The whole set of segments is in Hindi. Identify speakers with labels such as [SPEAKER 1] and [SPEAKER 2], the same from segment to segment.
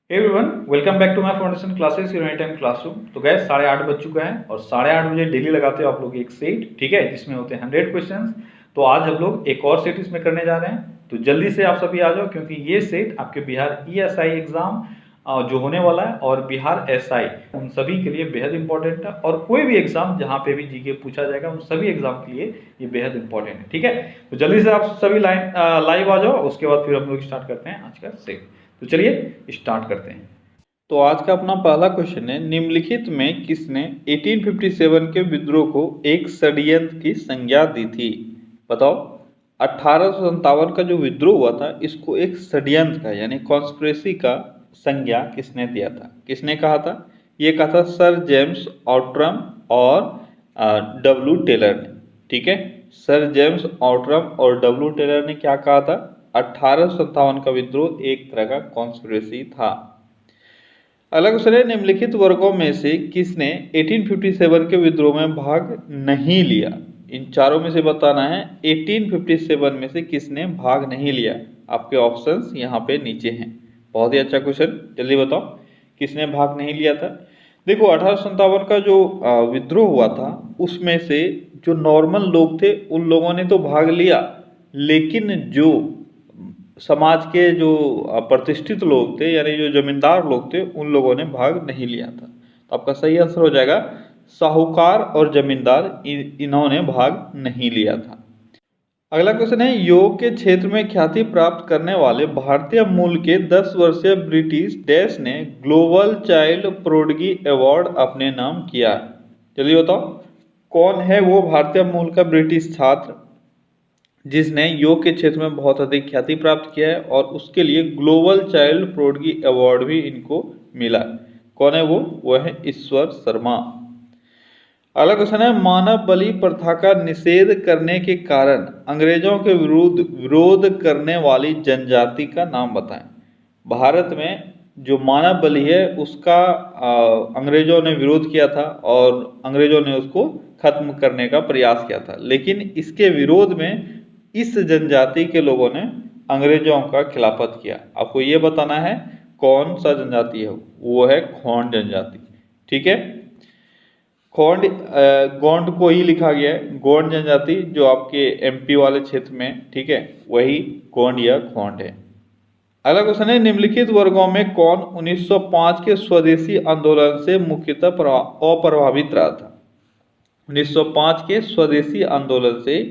[SPEAKER 1] Everyone welcome back to my foundation classes unit time classroom. तो गैस 8:30 बज चुका है और 8:30 बजे डेली लगाते हो आप लोग एक सेट, ठीक है, जिसमें होते हैं 100 क्वेश्चंस। तो आज हम लोग एक और सेट इसमें करने जा रहे हैं, तो जल्दी से आप सभी आ जाओ क्योंकि ये सेट आपके बिहार ईएसआई एग्जाम जो होने वाला है और बिहार एसआई उन सभी के लिए बेहद इंपॉर्टेंट है। और कोई भी एग्जाम जहाँ पे भी जीके पूछा जाएगा उन सभी एग्जाम के लिए ये बेहद इंपॉर्टेंट है, ठीक है। तो जल्दी से आप सभी लाइव आ जाओ, उसके बाद फिर हम लोग स्टार्ट करते हैं आज का सेट। तो चलिए स्टार्ट करते हैं। तो आज का अपना पहला क्वेश्चन है, निम्नलिखित में किसने 1857 के विद्रोह को एक षड्यंत्र की संज्ञा दी थी? बताओ। 1857 का जो विद्रोह हुआ था इसको एक षड्यंत्र का यानी कॉन्स्पिरेसी का संज्ञा किसने दिया था? किसने कहा था? ये कहा था सर जेम्स ऑट्रम और डब्ल्यू टेलर ने, ठीक है। सर जेम्स ऑट्रम और डब्ल्यू टेलर ने क्या कहा था? 1857 का विद्रोह एक तरह का कॉन्स्पिरेसी था। अगला क्वेश्चन है, निम्नलिखित वर्गों में से किसने 1857 के विद्रोह में भाग नहीं लिया? इन चारों में से बताना है 1857 में से किसने भाग नहीं लिया। आपके ऑप्शंस यहाँ पे नीचे हैं। बहुत ही अच्छा क्वेश्चन, जल्दी बताओ किसने भाग नहीं लिया था। देखो 1857 का जो विद्रोह हुआ था उसमें से जो नॉर्मल लोग थे उन लोगों ने तो भाग लिया, लेकिन जो समाज के जो प्रतिष्ठित लोग थे यानी जो जमींदार लोग थे उन लोगों ने भाग नहीं लिया था। तो आपका सही आंसर हो जाएगा साहूकार और जमींदार, इन्होंने भाग नहीं लिया था। अगला क्वेश्चन है, योग के क्षेत्र में ख्याति प्राप्त करने वाले भारतीय मूल के 10 वर्षीय ब्रिटिश डैश ने ग्लोबल चाइल्ड प्रोडगी अवार्ड अपने नाम किया? चलिए बताओ कौन है वो भारतीय मूल का ब्रिटिश छात्र जिसने योग के क्षेत्र में बहुत अधिक ख्याति प्राप्त किया है और उसके लिए ग्लोबल चाइल्ड प्रोडगी अवार्ड भी इनको मिला? कौन है वो है ईश्वर शर्मा। अगला क्वेश्चन है, मानव बलि प्रथा का निषेध करने के कारण अंग्रेजों के विरुद्ध विरोध करने वाली जनजाति का नाम बताएं। भारत में जो मानव बलि है उसका अंग्रेजों ने विरोध किया था और अंग्रेजों ने उसको खत्म करने का प्रयास किया था, लेकिन इसके विरोध में इस जनजाति के लोगों ने अंग्रेजों का खिलाफत किया। आपको ये बताना है कौन सा जनजाति है, वो है खोंड जनजाति, ठीक है। खोंड गोंड को ही लिखा गया है, गोंड जनजाति जो आपके एमपी वाले क्षेत्र में, ठीक है, वही गोंड या खोंड है। अगला क्वेश्चन है, निम्नलिखित वर्गों में कौन 1905 के स्वदेशी आंदोलन से मुख्यतः अप्रभावित रहा था? 1905 के स्वदेशी आंदोलन से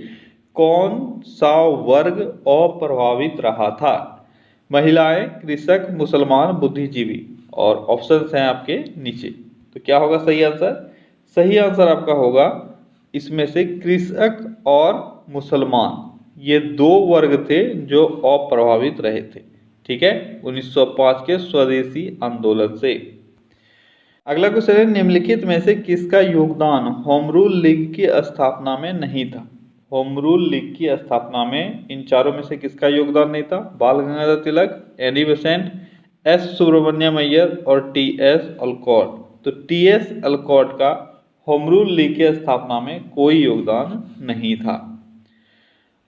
[SPEAKER 1] कौन सा वर्ग अप्रभावित रहा था? महिलाएं, कृषक, मुसलमान, बुद्धिजीवी। और ऑप्शंस हैं आपके नीचे। तो क्या होगा सही आंसर? सही आंसर आपका होगा इसमें से कृषक और मुसलमान, ये दो वर्ग थे जो अप्रभावित रहे थे, ठीक है, 1905 के स्वदेशी आंदोलन से। अगला क्वेश्चन है, निम्नलिखित में से किसका योगदान होम रूल लीग की स्थापना में नहीं था? होम रूल लीग की स्थापना में इन चारों में से किसका योगदान नहीं था? Bal Gangadhar Tilak, Annie Besant, S Subramaniam Iyer और टी एस अल्कॉट। तो टी एस अल्कॉट का होम रूल लीग की स्थापना में कोई योगदान नहीं था।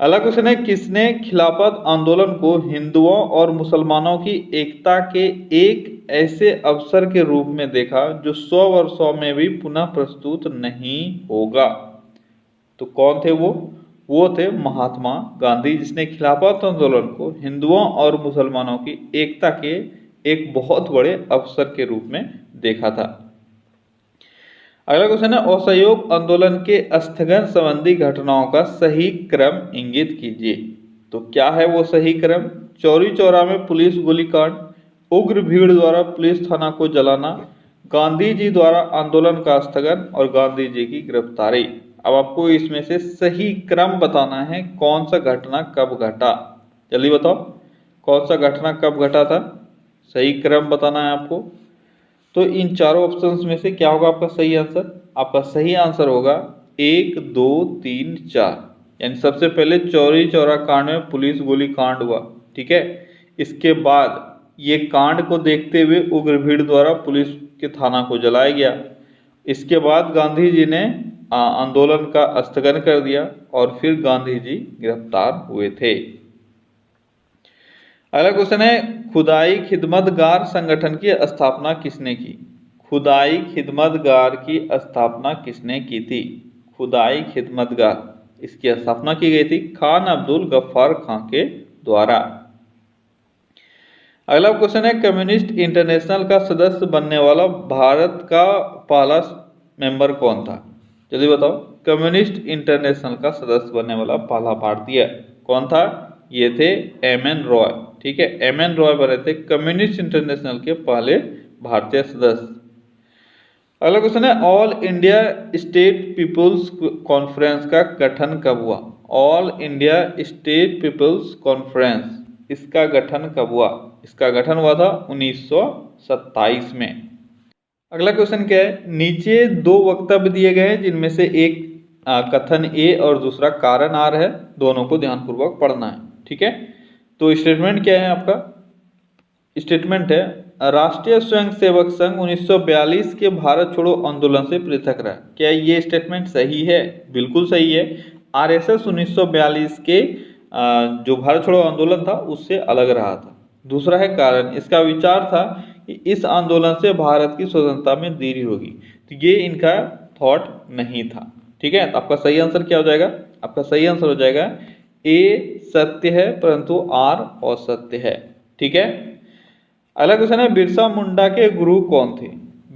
[SPEAKER 1] अगला क्वेश्चन है, किसने खिलाफत आंदोलन को हिंदुओं और मुसलमानों की एकता के एक ऐसे अवसर के रूप में देखा जो 100 वर्षों में भी पुनः प्रस्तुत नहीं होगा? तो कौन थे वो थे महात्मा गांधी, जिसने खिलाफत आंदोलन को हिंदुओं और मुसलमानों की एकता के एक बहुत बड़े अवसर के रूप में देखा था। अगला क्वेश्चन है, असहयोग आंदोलन के स्थगन संबंधी घटनाओं का सही क्रम इंगित कीजिए। तो क्या है वो सही क्रम? चौरी चौरा में पुलिस गोलीकांड, उग्र भीड़ द्वारा पुलिस थाना को जलाना, गांधी जी द्वारा आंदोलन का स्थगन और गांधी जी की गिरफ्तारी। अब आपको इसमें से सही क्रम बताना है, कौन सा घटना कब घटा। जल्दी बताओ कौन सा घटना कब घटा था, सही क्रम बताना है आपको। तो इन चारों ऑप्शंस में से क्या होगा आपका सही आंसर? आपका सही आंसर होगा 1, 2, 3, 4। यानी सबसे पहले चौरी चौरा कांड में पुलिस गोली कांड हुआ, ठीक है। इसके बाद ये कांड को देखते हुए उग्र भीड़ द्वारा पुलिस के थाना को जलाया गया। इसके बाद गांधी जी ने आंदोलन का स्थगन कर दिया और फिर गांधी जी गिरफ्तार हुए थे। अगला क्वेश्चन है, खुदाई खिदमतगार संगठन की स्थापना किसने की? खुदाई खिदमतगार की स्थापना किसने की थी? खुदाई खिदमतगार, इसकी स्थापना की गई थी खान अब्दुल गफ्फार खां के द्वारा। अगला क्वेश्चन है, कम्युनिस्ट इंटरनेशनल का सदस्य बनने वाला भारत का पहला मेंबर कौन था? जल्दी बताओ, कम्युनिस्ट इंटरनेशनल का सदस्य बनने वाला पहला भारतीय कौन था? ये थे एम.एन. रॉय। ठीक है, एम.एन. रॉय बने थे कम्युनिस्ट इंटरनेशनल के पहले भारतीय सदस्य। अगला क्वेश्चन है, all India state peoples conference का गठन कब हुआ? All India state peoples conference, इसका गठन कब हुआ? इसका गठन हुआ था 1927 में। अगला क्वेश्चन क्या है, नीचे दो वक्तव्य दिए गए हैं जिनमें से एक कथन ए और दूसरा कारण आर है, दोनों को ध्यानपूर्वक पढ़ना है। ठीक है, तो स्टेटमेंट क्या है आपका? स्टेटमेंट है, राष्ट्रीय स्वयंसेवक संघ 1942 के भारत छोड़ो आंदोलन से पृथक रहा। क्या ये स्टेटमेंट सही है? बिल्कुल सही है। आरएसएस 1942 के जो भारत छोड़ो आंदोलन था उससे अलग रहा था। दूसरा है कारण, इसका विचार था कि इस आंदोलन से भारत की स्वतंत्रता में देरी होगी। तो ये इनका थॉट नहीं था। ठीक है, तो आपका सही आंसर क्या हो जाएगा? आपका सही आंसर हो जाएगा ए सत्य है परंतु आर असत्य है। ठीक है, अगला क्वेश्चन है, बिरसा मुंडा के गुरु कौन थे?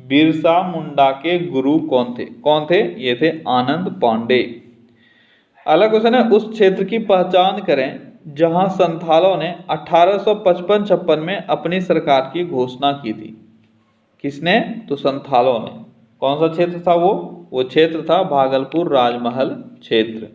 [SPEAKER 1] बिरसा मुंडा के गुरु कौन थे? कौन थे? ये थे आनंद पांडे। अगला क्वेश्चन है, उस क्षेत्र की पहचान करें जहां संथालों ने 1855-56 में अपनी सरकार की घोषणा की थी। किसने? तो संथालों ने। कौन सा क्षेत्र था वो क्षेत्र था भागलपुर राजमहल क्षेत्र।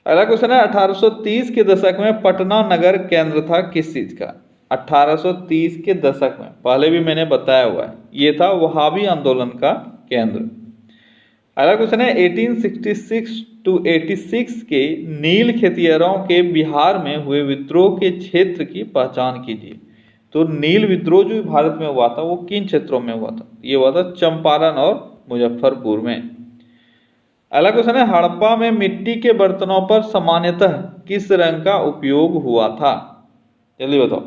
[SPEAKER 1] अगला क्वेश्चन है, 1830 के दशक में पटना नगर केंद्र था किस चीज का? 1830 के दशक में, पहले भी मैंने बताया हुआ है, ये था वहाबी आंदोलन का केंद्र। अगला क्वेश्चन है, 1866 to 86 के नील खेतिहरों के बिहार में हुए विद्रोह के क्षेत्र की पहचान कीजिए। तो नील विद्रोह जो भारत में हुआ था वो किन क्षेत्रों में हुआ था? ये हुआ था चंपारण और मुजफ्फरपुर में। अगला क्वेश्चन है, हड़प्पा में मिट्टी के बर्तनों पर सामान्यतः किस रंग का उपयोग हुआ था? जल्दी बताओ,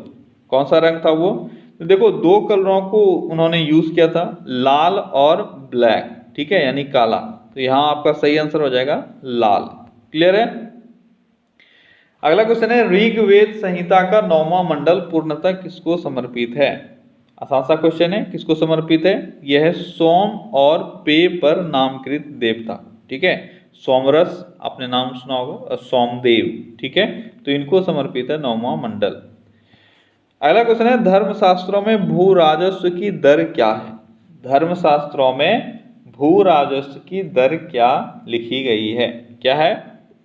[SPEAKER 1] कौन सा रंग था वो? तो देखो, दो कलरों को उन्होंने यूज किया था, लाल और ब्लैक। ठीक है, यानी काला। तो यहां आपका सही आंसर हो जाएगा लाल। क्लियर है? अगला क्वेश्चन है, ऋग्वेद संहिता का 9वां मंडल पूर्णतः किसको समर्पित है? आसान सा क्वेश्चन है, किसको समर्पित है? यह है सोम और पे पर नामकृत देवता। ठीक है, सोमरस आपने नाम सुना होगा, सोमदेव। ठीक है, तो इनको समर्पित है 9वां मंडल। अगला क्वेश्चन है, धर्मशास्त्रों में भू राजस्व की दर क्या है? धर्मशास्त्रों में भू राजस्व की दर क्या लिखी गई है? क्या है?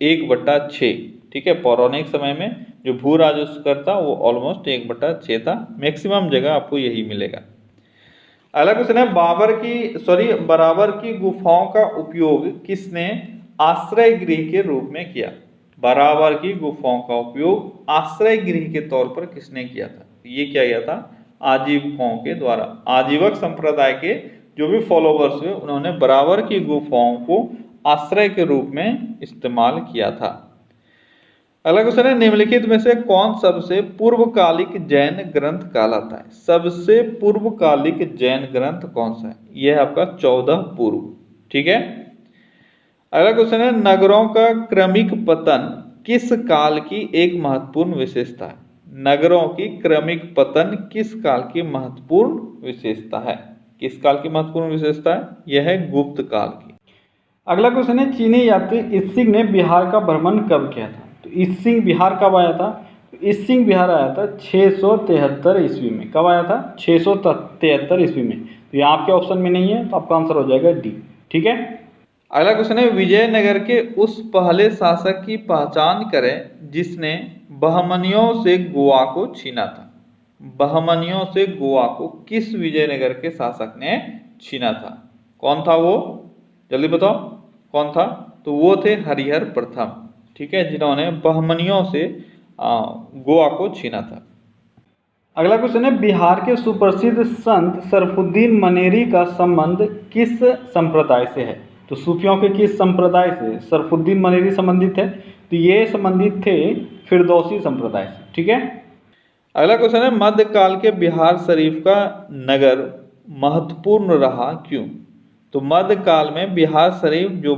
[SPEAKER 1] 1/6। ठीक है, पौराणिक समय में जो भू राजस्व करता वो ऑलमोस्ट 1/6 था। मैक्सिमम जगह आपको यही मिलेगा। अगला क्वेश्चन है, बराबर की गुफाओं का उपयोग किसने आश्रय गृह के रूप में किया? बराबर की गुफाओं का उपयोग आश्रय गृह के तौर पर किसने किया था? ये क्या किया था? आजीवकों के द्वारा। आजीवक संप्रदाय के जो भी फॉलोवर्स हुए उन्होंने बराबर की गुफाओं को आश्रय के रूप में इस्तेमाल किया था। अगला क्वेश्चन है, निम्नलिखित में से कौन सबसे पूर्वकालिक जैन ग्रंथ कहलाता है? सबसे पूर्वकालिक जैन ग्रंथ कौन सा है? यह है आपका 14 पूर्व। ठीक है, अगला क्वेश्चन है, नगरों का क्रमिक पतन किस काल की एक महत्वपूर्ण विशेषता है? नगरों की क्रमिक पतन किस काल की महत्वपूर्ण विशेषता है? किस काल की महत्वपूर्ण विशेषता है? यह है गुप्त काल की। अगला क्वेश्चन है, चीनी यात्री इसिंग ने बिहार का भ्रमण कब किया था? तो इसिंग बिहार कब आया था? तो इसिंग बिहार आया था 673 ईस्वी में। कब आया था? 673 ईस्वी में। तो यहाँ आपके ऑप्शन में नहीं है, तो आपका आंसर हो जाएगा डी। ठीक है, अगला क्वेश्चन है, विजयनगर के उस पहले शासक की पहचान करें जिसने बहमनियों से गोवा को छीना था। बहमनियों से गोवा को किस विजयनगर के शासक ने छीना था? कौन था वो? जल्दी बताओ, कौन था? तो वो थे हरिहर प्रथम। ठीक है, जिन्होंने बहमनियों से गोवा को छीना था। अगला क्वेश्चन है, बिहार के सुप्रसिद्ध संत सरफुद्दीन मनेरी का संबंध किस संप्रदाय से है? तो सूफियों के किस संप्रदाय से सरफुद्दीन मनेरी संबंधित है? तो ये संबंधित थे फिरदौसी संप्रदाय से। ठीक है, अगला क्वेश्चन है मध्यकाल के बिहार शरीफ का नगर महत्वपूर्ण रहा क्यों? तो मध्यकाल में बिहार शरीफ जो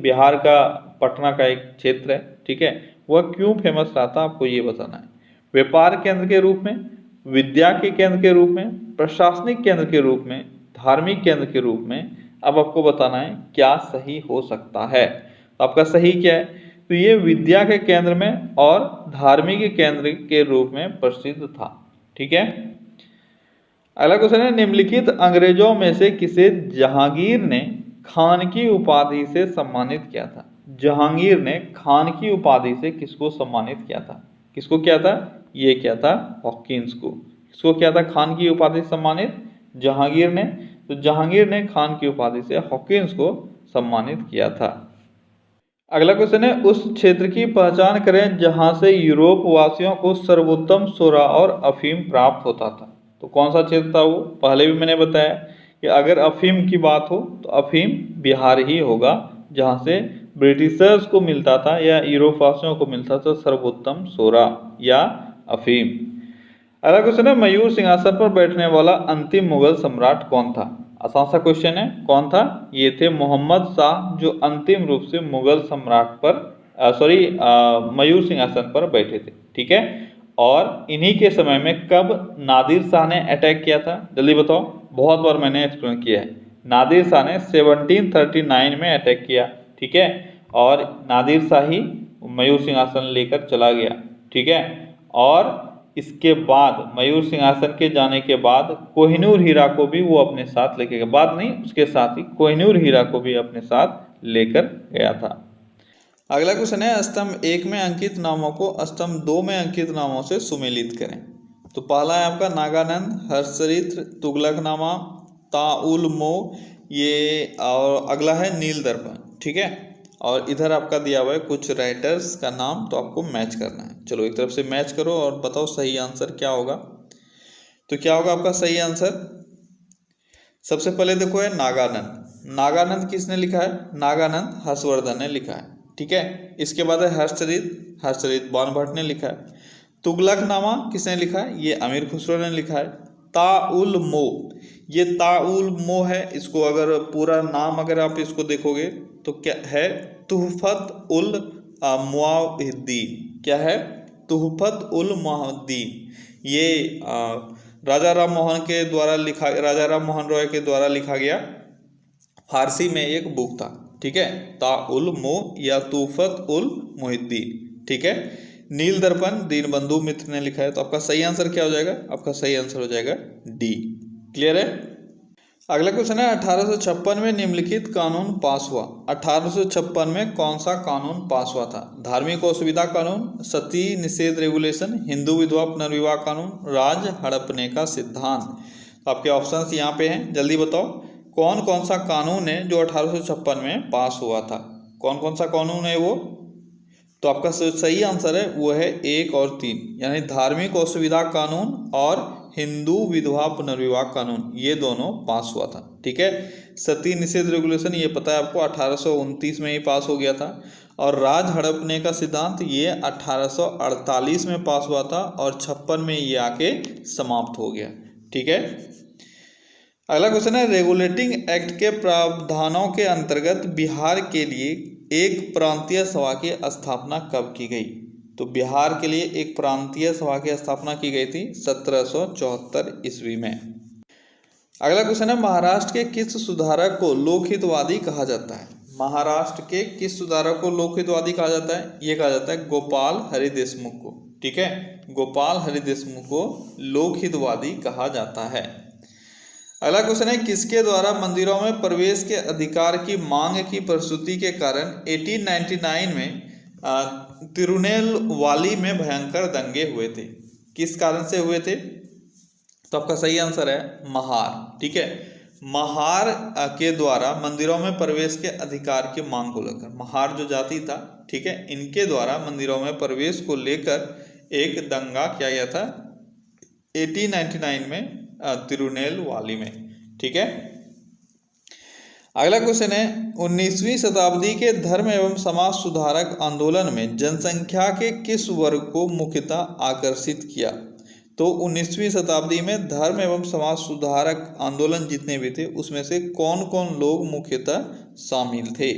[SPEAKER 1] बिहार का पटना का एक क्षेत्र है, ठीक है, वह क्यों फेमस रहा था, आपको ये बताना है। व्यापार केंद्र के रूप में, विद्या के केंद्र के रूप में, प्रशासनिक केंद्र के रूप में, धार्मिक केंद्र के रूप में। अब आपको बताना है क्या सही हो सकता है। तो आपका सही क्या है? तो ये विद्या के केंद्र में और धार्मिक केंद्र के रूप में प्रसिद्ध था, ठीक है। अगला क्वेश्चन है निम्नलिखित अंग्रेजों में से किसे जहांगीर ने खान की उपाधि से सम्मानित किया था? जहांगीर ने खान की उपाधि से किसको सम्मानित किया था? किसको किया था? ये किया था हॉकिंस को। किसको किया था खान की उपाधि से सम्मानित? जहांगीर ने। तो जहांगीर ने खान की उपाधि से हॉकिंस को सम्मानित किया था। अगला क्वेश्चन है उस क्षेत्र की पहचान करें जहां से यूरोप वासियों को सर्वोत्तम सोरा और अफीम प्राप्त होता था। तो कौन सा क्षेत्र था वो? पहले भी मैंने बताया कि अगर अफीम की बात हो तो अफीम बिहार ही होगा, जहां से ब्रिटिशर्स को मिलता था या यूरोप वासियों को मिलता था सर्वोत्तम सोरा या अफीम। अगला क्वेश्चन है मयूर सिंहासन पर बैठने वाला अंतिम मुगल सम्राट कौन था? आसान सा क्वेश्चन है, कौन था? ये थे मोहम्मद शाह, जो अंतिम रूप से मुगल सम्राट पर मयूर सिंहासन पर बैठे थे, ठीक है। और इन्हीं के समय में कब नादिर शाह ने अटैक किया था? जल्दी बताओ, बहुत बार मैंने एक्सप्लेन किया है। नादिर शाह ने 1739 में अटैक किया, ठीक है, और नादिर शाह ही मयूर सिंहासन लेकर चला गया, ठीक है। और इसके बाद मयूर सिंहासन के जाने के बाद कोहिनूर हीरा को भी वो अपने साथ लेके गया, बाद नहीं उसके साथ ही कोहिनूर हीरा को भी अपने साथ लेकर गया था। अगला क्वेश्चन है स्तंभ 1 में अंकित नामों को स्तंभ 2 में अंकित नामों से सुमेलित करें। तो पहला है आपका नागानंद, हर्षचरित्र, तुगलकनामा, ताउल मो, ये और अगला है नील दर्पण, ठीक है। और इधर आपका दिया हुआ है कुछ राइटर्स का नाम, तो आपको मैच करना है। चलो एक तरफ से मैच करो और बताओ सही आंसर क्या होगा। तो क्या होगा आपका सही आंसर? सबसे पहले देखो है नागानंद। नागानंद किसने लिखा है? नागानंद हर्षवर्धन ने लिखा है, ठीक है। इसके बाद है हर्षचरित, हर्षचरित बाणभट्ट ने लिखा है। तुगलकनामा किसने लिखा है? ये अमीर खुसरो ने लिखा है। ताउल मो, ये ताउल मो है, इसको अगर पूरा नाम अगर आप इसको देखोगे तो क्या है? तुहफत उल मुआहिद्दीन। क्या है? तुहफत उल मुआहिद्दीन। ये राजा राम मोहन के द्वारा लिखा, राजा राम मोहन रॉय के द्वारा लिखा गया फारसी में एक बुक था, ठीक है, ताउल मो या तुहफत उल मुहिद्दीन, ठीक है। नील दर्पण दीनबंधु मित्र ने लिखा है। तो आपका सही आंसर क्या हो जाएगा? आपका सही आंसर हो जाएगा डी। क्लियर है? अगला क्वेश्चन है 1856 में निम्नलिखित कानून पास हुआ। 1856 में कौन सा कानून पास हुआ था? धार्मिक असुविधा कानून, सती निषेध रेगुलेशन, हिंदू विधवा पुनर्विवाह कानून, राज हड़पने का सिद्धांत। तो आपके ऑप्शंस यहाँ पे हैं, जल्दी बताओ कौन कौन सा कानून है जो 1856 में पास हुआ था? कौन कौन सा कानून है वो? तो आपका सही आंसर है वो है 1 और 3, यानी धार्मिक असुविधा कानून और हिंदू विधवा पुनर्विवाह कानून, ये दोनों पास हुआ था, ठीक है। सती निषेध रेगुलेशन ये पता है आपको 1829 में ही पास हो गया था। और राज हड़पने का सिद्धांत ये 1848 में पास हुआ था और 56 में ये आके समाप्त हो गया, ठीक है। अगला क्वेश्चन है रेगुलेटिंग एक्ट के प्रावधानों के अंतर्गत बिहार के लिए एक प्रांतीय सभा की स्थापना कब की गई? तो बिहार के लिए एक प्रांतीय सभा की स्थापना की गई थी 1774 ईस्वी में। अगला क्वेश्चन है महाराष्ट्र के किस सुधारक को लोकहितवादी कहा जाता है? महाराष्ट्र के किस सुधारक को लोकहितवादी कहा जाता है? ये कहा जाता है गोपाल हरि देशमुख को, ठीक है। गोपाल हरि देशमुख को लोकहितवादी कहा जाता है। अगला क्वेश्चन है किसके द्वारा मंदिरों में प्रवेश के अधिकार की मांग की प्रस्तुति के कारण 1899 में तिरुनेलवाली में भयंकर दंगे हुए थे? किस कारण से हुए थे? तो आपका सही आंसर है महार, ठीक है। महार के द्वारा मंदिरों में प्रवेश के अधिकार की मांग को लेकर, महार जो जाति था, ठीक है, इनके द्वारा मंदिरों में प्रवेश को लेकर एक दंगा किया गया था 1899 में तिरुनेलवाली में, ठीक है।
[SPEAKER 2] अगला क्वेश्चन है 19वीं शताब्दी के धर्म एवं समाज सुधारक आंदोलन में जनसंख्या के किस वर्ग को मुख्यतः आकर्षित किया। तो 19वीं शताब्दी में धर्म एवं समाज सुधारक आंदोलन जितने भी थे उसमें से कौन कौन लोग मुख्यतः शामिल थे।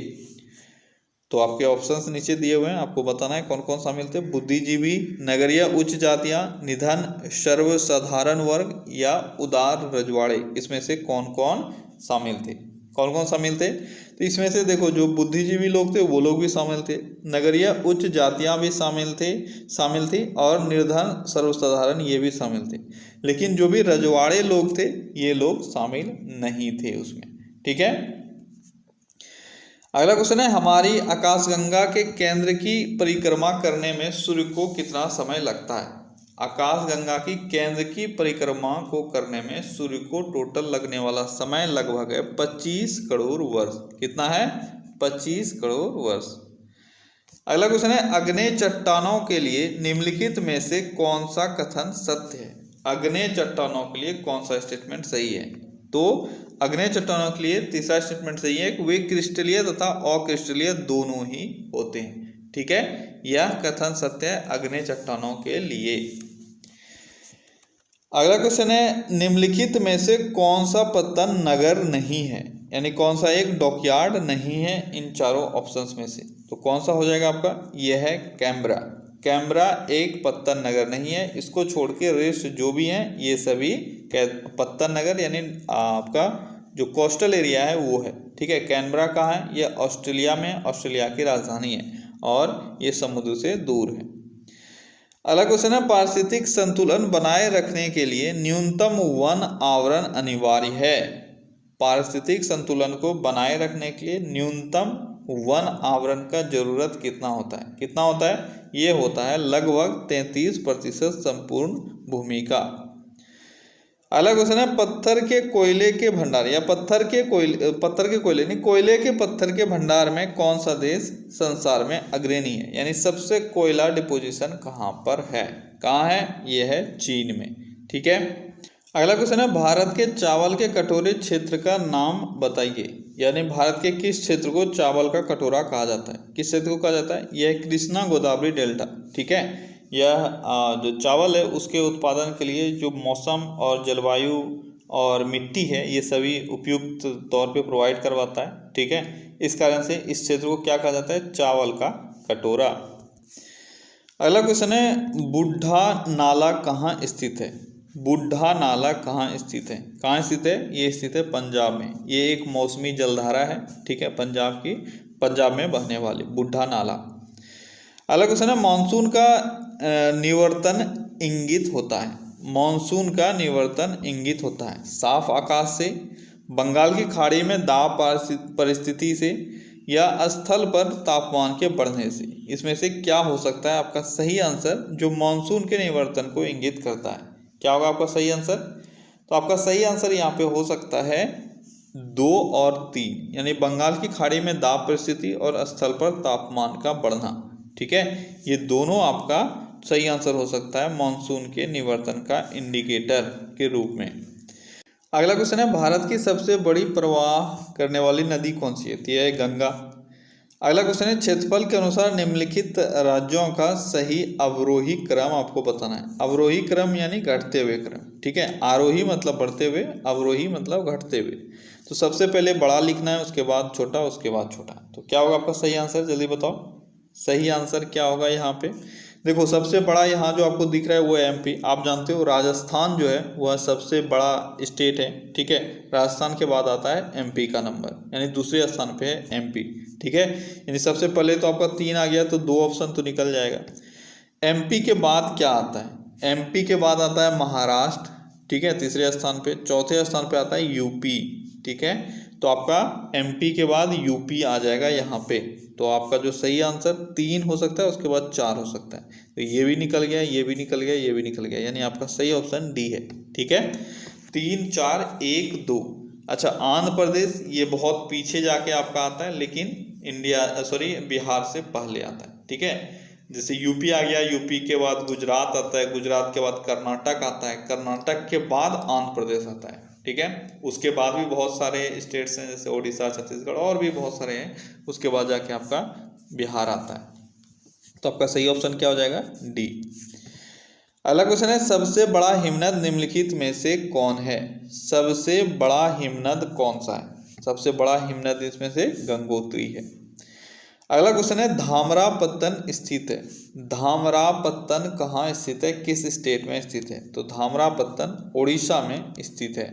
[SPEAKER 2] तो आपके ऑप्शंस नीचे दिए हुए हैं, आपको बताना है कौन कौन शामिल थे। बुद्धिजीवी, नगरीय उच्च जातियां, निधन सर्वसाधारण वर्ग या उदार रजवाड़े, इसमें से कौन कौन शामिल थे। कौन कौन शामिल थे तो इसमें से देखो जो बुद्धिजीवी लोग थे वो लोग भी शामिल थे, नगरीय उच्च जातियां भी शामिल थी और निर्धन सर्वसाधारण ये भी शामिल थे। लेकिन जो भी रजवाड़े लोग थे ये लोग शामिल नहीं थे उसमें। ठीक है, अगला क्वेश्चन है हमारी आकाशगंगा के केंद्र की परिक्रमा करने में सूर्य को कितना समय लगता है। आकाशगंगा की केंद्र की परिक्रमा को करने में सूर्य को टोटल लगने वाला समय लगभग है 25 करोड़ वर्ष। कितना है? 25 करोड़ वर्ष। अगला क्वेश्चन है आग्नेय चट्टानों के लिए निम्नलिखित में से कौन सा कथन सत्य है। आग्नेय चट्टानों के लिए कौन सा स्टेटमेंट सही है। तो आग्नेय चट्टानों के लिए तीसरा स्टेटमेंट सही है कि वे क्रिस्टलीय तथा अक्रिस्टलीय दोनों ही होते हैं। ठीक है, यह कथन सत्य है आग्नेय चट्टानों के लिए। अगला क्वेश्चन है निम्नलिखित में से कौन सा पत्तन नगर नहीं है, यानी कौन सा एक डॉकयार्ड नहीं है इन चारों ऑप्शंस में से। तो कौन सा हो जाएगा आपका, यह है कैनबरा। कैनबरा एक पत्तन नगर नहीं है, इसको छोड़ के रेस्ट जो भी हैं ये सभी पत्तन नगर यानी आपका जो कोस्टल एरिया है वो है। ठीक है, कैनबरा कहाँ है, ये ऑस्ट्रेलिया में, ऑस्ट्रेलिया की राजधानी है और ये समुद्र से दूर है। अगला क्वेश्चन है पारिस्थितिक संतुलन बनाए रखने के लिए न्यूनतम वन आवरण अनिवार्य है। पारिस्थितिक संतुलन को बनाए रखने के लिए न्यूनतम वन आवरण का जरूरत कितना होता है। कितना होता है, ये होता है लगभग 33% संपूर्ण भूमि का। अगला क्वेश्चन है पत्थर के कोयले के भंडार या कोयले के पत्थर के भंडार में कौन सा देश संसार में अग्रणी है, यानी सबसे कोयला डिपोजिशन कहाँ पर है। कहाँ है, ये है चीन में। ठीक है, अगला क्वेश्चन है भारत के चावल के कटोरे क्षेत्र का नाम बताइए, यानी भारत के किस क्षेत्र को चावल का कटोरा कहा जाता है। किस क्षेत्र को कहा जाता है, यह कृष्णा गोदावरी डेल्टा। ठीक है, यह जो चावल है उसके उत्पादन के लिए जो मौसम और जलवायु और मिट्टी है ये सभी उपयुक्त तौर पे प्रोवाइड करवाता है। ठीक है, इस कारण से इस क्षेत्र को क्या कहा जाता है, चावल का कटोरा। अगला क्वेश्चन है बुढ़ा नाला कहाँ स्थित है। बुढ़ा नाला कहाँ स्थित है, कहाँ स्थित है, ये स्थित है पंजाब में। ये एक मौसमी जलधारा है। ठीक है, पंजाब में बहने वाली बुढ़ा नाला। अगला क्वेश्चन है मानसून का निवर्तन इंगित होता है। मानसून का निवर्तन इंगित होता है साफ आकाश से, बंगाल की खाड़ी में दाब परिस्थिति से या स्थल पर तापमान के बढ़ने से। इसमें से क्या हो सकता है आपका सही आंसर जो मानसून के निवर्तन को इंगित करता है। क्या होगा आपका सही आंसर, तो आपका सही आंसर यहाँ पे हो सकता है 2 और 3, यानी बंगाल की खाड़ी में दाब परिस्थिति और स्थल पर तापमान का बढ़ना। ठीक है, ये दोनों आपका सही आंसर हो सकता है मानसून के निवर्तन का इंडिकेटर के रूप में। अगला क्वेश्चन है भारत की सबसे बड़ी प्रवाह करने वाली नदी कौन सी है, तो यह है गंगा। अगला क्वेश्चन है क्षेत्रफल के अनुसार निम्नलिखित राज्यों का सही अवरोही क्रम आपको बताना है। अवरोही क्रम यानी घटते हुए क्रम। ठीक है, आरोही मतलब बढ़ते हुए, अवरोही मतलब घटते हुए। तो सबसे पहले बड़ा लिखना है, उसके बाद छोटा, उसके बाद छोटा। तो क्या होगा आपका सही आंसर, जल्दी बताओ सही आंसर क्या होगा। यहाँ पे देखो सबसे बड़ा यहाँ जो आपको दिख रहा है वो है एमपी। आप जानते हो राजस्थान जो है वह सबसे बड़ा स्टेट है। ठीक है, राजस्थान के बाद आता है एमपी का नंबर, यानी दूसरे स्थान पे है एमपी। ठीक है, यानी सबसे पहले तो आपका 3 आ गया तो 2 ऑप्शन तो निकल जाएगा। एमपी के बाद क्या आता है, एमपी के बाद आता है महाराष्ट्र। ठीक है, तीसरे स्थान पे। चौथे स्थान पे आता है यूपी। ठीक है, तो आपका एमपी के बाद यूपी आ जाएगा यहाँ पे। तो आपका जो सही आंसर 3 हो सकता है, उसके बाद 4 हो सकता है। तो ये भी निकल गया, ये भी निकल गया, ये भी निकल गया, यानी आपका सही ऑप्शन डी है। ठीक है, 3, 4, 1, 2। अच्छा, आंध्र प्रदेश ये बहुत पीछे जाके आपका आता है, लेकिन बिहार से पहले आता है। ठीक है, जैसे यूपी आ गया, यूपी के बाद गुजरात आता है, गुजरात के बाद कर्नाटक आता है, कर्नाटक के बाद आंध्र प्रदेश आता है, ठीक है। उसके बाद भी बहुत सारे स्टेट्स हैं जैसे उड़ीसा, छत्तीसगढ़ और भी बहुत सारे हैं। उसके बाद जाके आपका बिहार आता है। तो आपका सही ऑप्शन क्या हो जाएगा? डी। अगला क्वेश्चन है, सबसे बड़ा हिमनद निम्नलिखित में से कौन है? सबसे बड़ा हिमनद कौन सा है? सबसे बड़ा हिमनद इसमें से गंगोत्री है। अगला क्वेश्चन है, धामरापत्तन स्थित है। धामरापत्तन कहाँ स्थित है, किस स्टेट में स्थित है? तो धामरापत्तन उड़ीसा में स्थित है।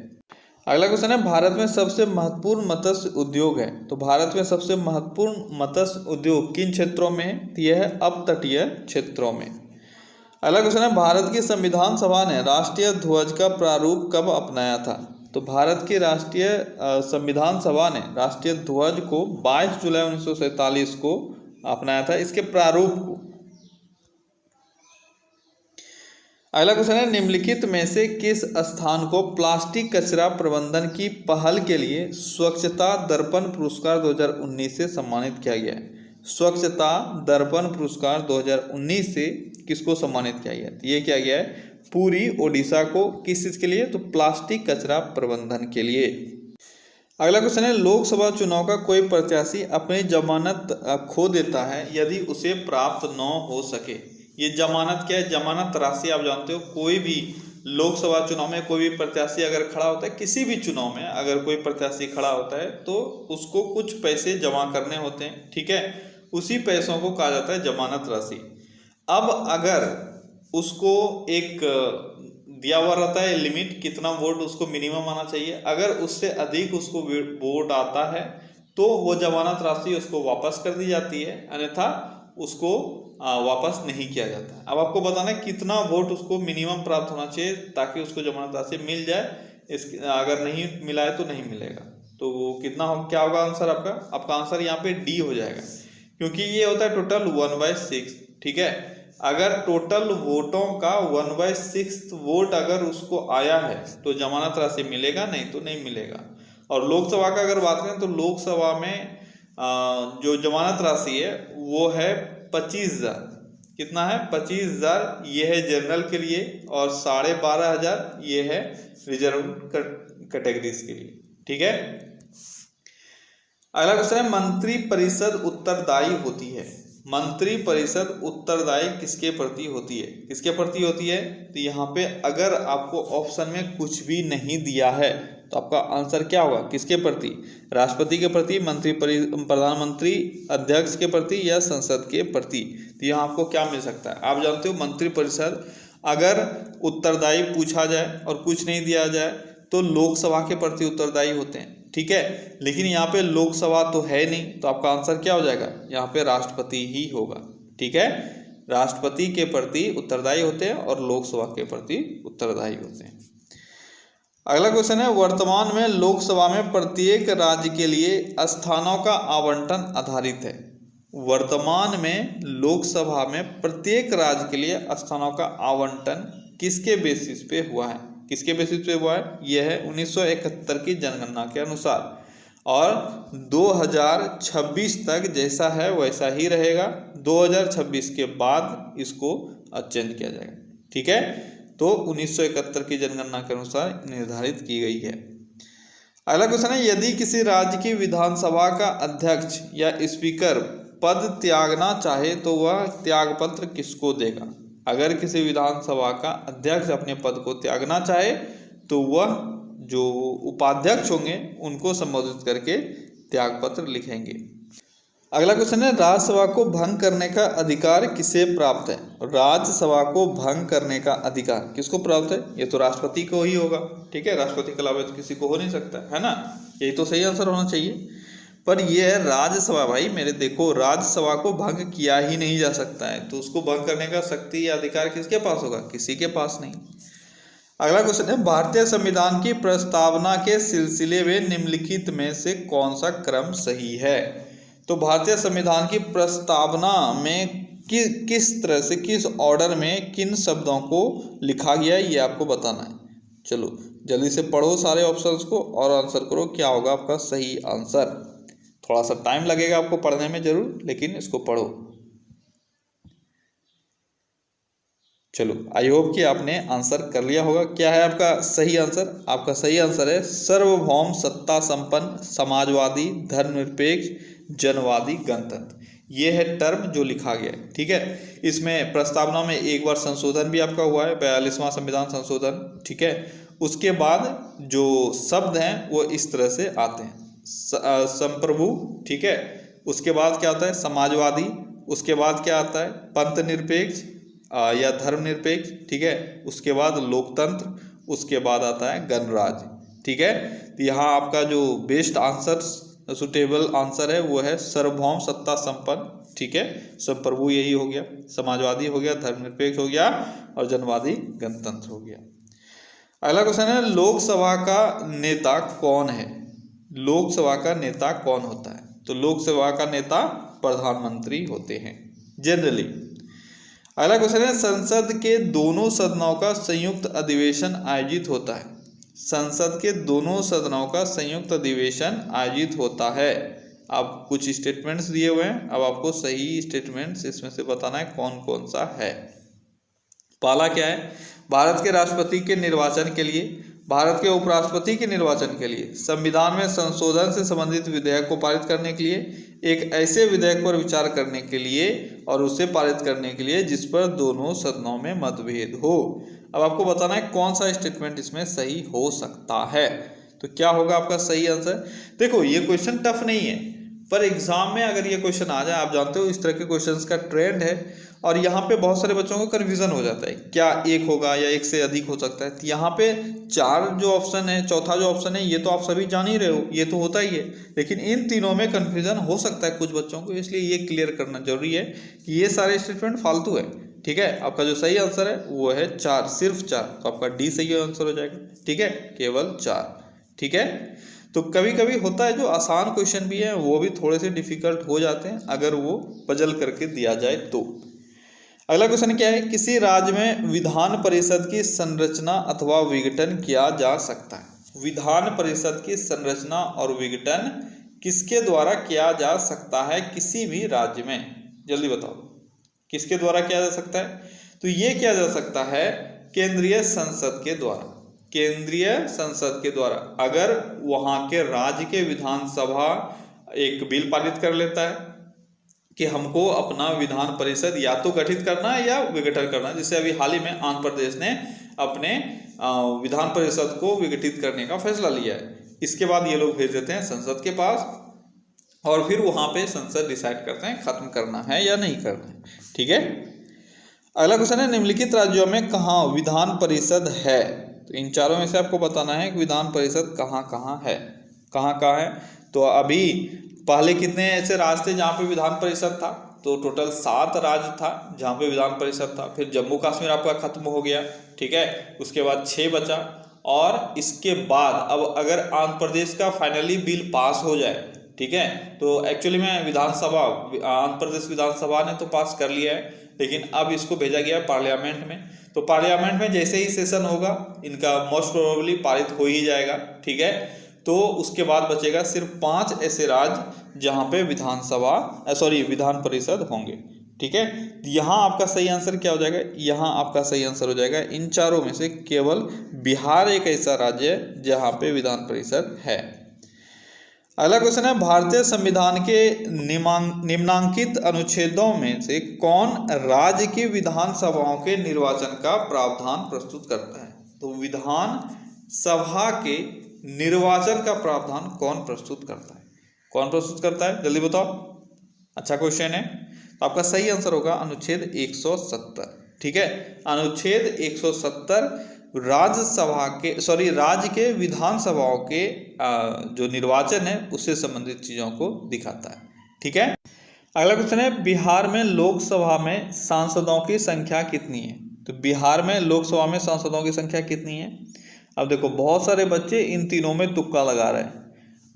[SPEAKER 2] अगला क्वेश्चन है, भारत में सबसे महत्वपूर्ण मत्स्य उद्योग है। तो भारत में सबसे महत्वपूर्ण मत्स्य उद्योग किन क्षेत्रों में है? यह है अपतटीय क्षेत्रों में। अगला क्वेश्चन है, भारत की संविधान सभा ने राष्ट्रीय ध्वज का प्रारूप कब अपनाया था? तो भारत की राष्ट्रीय संविधान सभा ने राष्ट्रीय ध्वज को 22 जुलाई 1947 को अपनाया था, इसके प्रारूप को। अगला क्वेश्चन है, निम्नलिखित में से किस स्थान को प्लास्टिक कचरा प्रबंधन की पहल के लिए स्वच्छता दर्पण पुरस्कार 2019 से सम्मानित किया गया है? स्वच्छता दर्पण पुरस्कार 2019 से किसको सम्मानित किया गया? ये किया गया है पूरी ओडिशा को। किस चीज के लिए? तो प्लास्टिक कचरा प्रबंधन के लिए। अगला क्वेश्चन है, लोकसभा चुनाव का कोई प्रत्याशी अपनी जमानत खो देता है यदि उसे प्राप्त न हो सके। ये जमानत क्या है? जमानत राशि आप जानते हो। कोई भी लोकसभा चुनाव में कोई भी प्रत्याशी अगर खड़ा होता है, किसी भी चुनाव में अगर कोई प्रत्याशी खड़ा होता है तो उसको कुछ पैसे जमा करने होते हैं, ठीक है। उसी पैसों को कहा जाता है जमानत राशि। अब अगर उसको एक दिया हुआ रहता है लिमिट, कितना वोट उसको मिनिमम आना चाहिए, अगर उससे अधिक उसको वोट आता है तो वो जमानत राशि उसको वापस कर दी जाती है, अन्यथा उसको वापस नहीं किया जाता। अब आपको बताना है कितना वोट उसको मिनिमम प्राप्त होना चाहिए ताकि उसको जमानत राशि मिल जाए। अगर नहीं मिला है तो नहीं मिलेगा। तो कितना हो, क्या होगा आंसर आपका? आपका आंसर यहाँ पे डी हो जाएगा, क्योंकि ये होता है टोटल 1/6, ठीक है। अगर टोटल वोटों का 1/6 वोट अगर उसको आया है तो जमानत राशि मिलेगा, नहीं तो नहीं मिलेगा। और लोकसभा का अगर बात करें तो लोकसभा में जो जमानत राशि है वो है 25,000। कितना है? 25,000। ये है जनरल के लिए और 12,500 ये है रिजर्व कैटेगरीज के लिए, ठीक है। अगला क्वेश्चन है, मंत्री परिषद उत्तरदायी होती है। मंत्री परिषद उत्तरदायी किसके प्रति होती है? किसके प्रति होती है? तो यहाँ पे अगर आपको ऑप्शन में कुछ भी नहीं दिया है तो आपका आंसर क्या होगा? किसके प्रति? राष्ट्रपति के प्रति, प्रधानमंत्री, अध्यक्ष के प्रति या संसद के प्रति? तो यहाँ आपको क्या मिल सकता है? आप जानते हो मंत्री परिषद अगर उत्तरदायी पूछा जाए और कुछ नहीं दिया जाए तो लोकसभा के प्रति उत्तरदायी होते हैं, ठीक है। लेकिन यहाँ पे लोकसभा तो है नहीं, तो आपका आंसर क्या हो जाएगा? यहाँ पे राष्ट्रपति ही होगा, ठीक है। राष्ट्रपति के प्रति उत्तरदायी होते हैं और लोकसभा के प्रति उत्तरदायी होते हैं। अगला क्वेश्चन है, वर्तमान में लोकसभा में प्रत्येक राज्य के लिए स्थानों का आवंटन आधारित है। वर्तमान में लोकसभा में प्रत्येक राज्य के लिए स्थानों का आवंटन किसके बेसिस पे हुआ है? किसके बेसिस पे हुआ है? यह है 1971 की जनगणना के अनुसार, और 2026 तक जैसा है वैसा ही रहेगा। 2026 के बाद इसको चेंज किया जाएगा, ठीक है। तो 1971 की जनगणना के अनुसार निर्धारित की गई है। अगला क्वेश्चन है, यदि किसी राज्य की विधानसभा का अध्यक्ष या स्पीकर पद त्यागना चाहे तो वह त्यागपत्र किसको देगा? अगर किसी विधानसभा का अध्यक्ष अपने पद को त्यागना चाहे तो वह जो उपाध्यक्ष होंगे उनको संबोधित करके त्यागपत्र लिखेंगे। अगला क्वेश्चन है, राज्यसभा को भंग करने का अधिकार किसे प्राप्त है? राज्यसभा को भंग करने का अधिकार किसको प्राप्त है? ये तो राष्ट्रपति को ही होगा, ठीक है। राष्ट्रपति के अलावा तो किसी को हो नहीं सकता, है ना। यही तो सही आंसर होना चाहिए। पर यह है राज्यसभा, भाई मेरे देखो, राज्यसभा को भंग किया ही नहीं जा सकता है, तो उसको भंग करने का शक्ति या अधिकार किसके पास होगा? किसी के पास नहीं। अगला क्वेश्चन है, भारतीय संविधान की प्रस्तावना के सिलसिले में निम्नलिखित में से कौन सा क्रम सही है? तो भारतीय संविधान की प्रस्तावना में किस तरह से, किस ऑर्डर में किन शब्दों को लिखा गया है ये आपको बताना है। चलो जल्दी से पढ़ो सारे ऑप्शंस को और आंसर करो क्या होगा आपका सही आंसर। थोड़ा सा टाइम लगेगा आपको पढ़ने में जरूर, लेकिन इसको पढ़ो। चलो, आई होप कि आपने आंसर कर लिया होगा। क्या है आपका सही आंसर? आपका सही आंसर है सार्वभौम, सत्ता संपन्न, समाजवादी, धर्मनिरपेक्ष, जनवादी, गणतंत्र। ये है टर्म जो लिखा गया है। ठीक है, इसमें प्रस्तावना में एक बार संशोधन भी आपका हुआ है, 42वां संविधान संशोधन। ठीक है, उसके बाद जो शब्द हैं वो इस तरह से आते हैं, संप्रभु। ठीक है, उसके बाद क्या आता है? समाजवादी। उसके बाद क्या आता है? पंथ निरपेक्ष या धर्मनिरपेक्ष। ठीक है, उसके बाद लोकतंत्र, उसके बाद आता है गणराज्य। ठीक है, तो यहाँ आपका जो बेस्ट आंसर, सुटेबल आंसर है वो है सार्वभौम, सत्ता संपन्न। ठीक है, संप्रभु यही हो गया, समाजवादी हो गया, धर्मनिरपेक्ष हो गया और जनवादी गणतंत्र हो गया। अगला क्वेश्चन है, लोकसभा का नेता कौन है? लोकसभा का नेता कौन होता है? तो लोकसभा का नेता प्रधानमंत्री होते हैं जनरली। अगला क्वेश्चन है, संसद के दोनों सदनों का संयुक्त अधिवेशन आयोजित होता है। संसद के दोनों सदनों का संयुक्त अधिवेशन आयोजित होता है। अब कुछ स्टेटमेंट्स दिए हुए हैं, अब आपको सही स्टेटमेंट्स इसमें से बताना है कौन कौन सा है। पहला क्या है? भारत के राष्ट्रपति के निर्वाचन के लिए, भारत के उपराष्ट्रपति के निर्वाचन के लिए, संविधान में संशोधन से संबंधित विधेयक को पारित करने के लिए, एक ऐसे विधेयक पर विचार करने के लिए और उसे पारित करने के लिए जिस पर दोनों सदनों में मतभेद हो। अब आपको बताना है कौन सा स्टेटमेंट इसमें सही हो सकता है। तो क्या होगा आपका सही आंसर? देखो, ये क्वेश्चन टफ नहीं है, पर एग्जाम में अगर ये क्वेश्चन आ जाए, आप जानते हो इस तरह के क्वेश्चंस का ट्रेंड है, और यहाँ पे बहुत सारे बच्चों को कन्फ्यूजन हो जाता है, क्या एक होगा या एक से अधिक हो सकता है। तो यहाँ पे चार जो ऑप्शन है, चौथा जो ऑप्शन है, ये तो आप सभी जान ही रहे हो, ये तो होता ही है, लेकिन इन तीनों में कन्फ्यूजन हो सकता है कुछ बच्चों को, इसलिए ये क्लियर करना जरूरी है कि ये सारे स्टेटमेंट फालतू है। ठीक है, आपका जो सही आंसर है वो है 4, सिर्फ 4, तो आपका डी सही आंसर हो जाएगा। ठीक है, केवल 4। ठीक है, तो कभी कभी होता है जो आसान क्वेश्चन भी है वो भी थोड़े से डिफिकल्ट हो जाते हैं अगर वो पजल करके दिया जाए तो। अगला क्वेश्चन क्या है? किसी राज्य में विधान परिषद की संरचना अथवा विघटन किया जा सकता है। विधान परिषद की संरचना और विघटन किसके द्वारा किया जा सकता है किसी भी राज्य में? जल्दी बताओ, किसके द्वारा किया जा सकता है? तो ये किया जा सकता है केंद्रीय संसद के द्वारा। केंद्रीय संसद के द्वारा अगर वहां के राज्य के विधानसभा एक बिल पारित कर लेता है कि हमको अपना विधान परिषद या तो गठित करना है या विघटन करना है, जैसे अभी हाल ही में आंध्र प्रदेश ने अपने विधान परिषद को विघटित करने का फैसला लिया है। इसके बाद ये लोग भेज देते हैं संसद के पास और फिर वहां पे संसद डिसाइड करते हैं खत्म करना है या नहीं करना है। ठीक है, अगला क्वेश्चन है, निम्नलिखित राज्यों में कहाँ विधान परिषद है? तो इन चारों में से आपको बताना है कि विधान परिषद कहाँ कहाँ है, कहाँ कहाँ है। तो अभी पहले कितने ऐसे राज्य थे जहाँ पे विधान परिषद था? तो टोटल 7 राज्य था जहाँ पे विधान परिषद था। फिर जम्मू कश्मीर आपका खत्म हो गया। ठीक है, उसके बाद 6 बचा, और इसके बाद अब अगर आंध्र प्रदेश का फाइनली बिल पास हो जाए, ठीक है, तो एक्चुअली में विधानसभा, आंध्र प्रदेश विधानसभा ने तो पास कर लिया है, लेकिन अब इसको भेजा गया पार्लियामेंट में। तो पार्लियामेंट में जैसे ही सेशन होगा इनका मोस्ट प्रोबेबली पारित हो ही जाएगा। ठीक है, तो उसके बाद बचेगा सिर्फ 5 ऐसे राज्य जहां पे विधान परिषद होंगे। ठीक है, यहाँ आपका सही आंसर क्या हो जाएगा? यहाँ आपका सही आंसर हो जाएगा इन चारों में से केवल बिहार एक ऐसा राज्य है जहाँ पे विधान परिषद है। अगला क्वेश्चन है, भारतीय संविधान के निम्नांकित अनुच्छेदों में से कौन राज्य की विधानसभाओं के निर्वाचन का प्रावधान प्रस्तुत करता है? तो विधान सभा के निर्वाचन का प्रावधान कौन प्रस्तुत करता है? कौन प्रस्तुत करता है? जल्दी बताओ। अच्छा क्वेश्चन है, तो आपका सही आंसर होगा अनुच्छेद 170। ठीक है, अनुच्छेद 170 राज्य के विधानसभाओं के जो निर्वाचन है उससे संबंधित चीजों को दिखाता है। ठीक है, अगला क्वेश्चन है, बिहार में लोकसभा में सांसदों की संख्या कितनी है? तो बिहार में लोकसभा में सांसदों की संख्या कितनी है? अब देखो, बहुत सारे बच्चे इन तीनों में तुक्का लगा रहे हैं।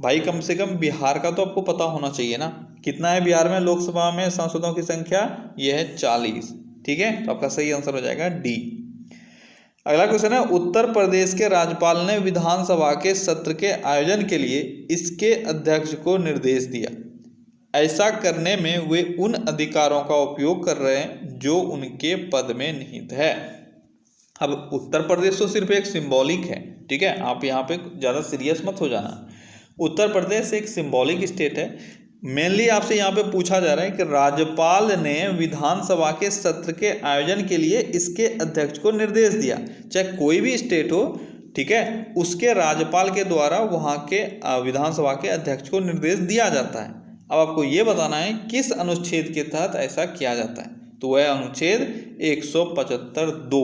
[SPEAKER 2] भाई कम से कम बिहार का तो आपको पता होना चाहिए ना, कितना है बिहार में लोकसभा में सांसदों की संख्या? यह है 40। ठीक है, तो आपका सही आंसर हो जाएगा डी। अगला क्वेश्चन है, उत्तर प्रदेश के राज्यपाल ने विधानसभा के सत्र के आयोजन के लिए इसके अध्यक्ष को निर्देश दिया। ऐसा करने में वे उन अधिकारों का उपयोग कर रहे हैं जो उनके पद में निहित है। अब उत्तर प्रदेश तो सिर्फ एक सिंबॉलिक है, ठीक है, आप यहाँ पे ज़्यादा सीरियस मत हो जाना। उत्तर प्रदेश एक सिंबॉलिक स्टेट है। मेनली आपसे यहाँ पे पूछा जा रहा है कि राज्यपाल ने विधानसभा के सत्र के आयोजन के लिए इसके अध्यक्ष को निर्देश दिया। चाहे कोई भी स्टेट हो, ठीक है, उसके राज्यपाल के द्वारा वहाँ के विधानसभा के अध्यक्ष को निर्देश दिया जाता है। अब आपको ये बताना है किस अनुच्छेद के तहत ऐसा किया जाता है। तो वह अनुच्छेद 175(2),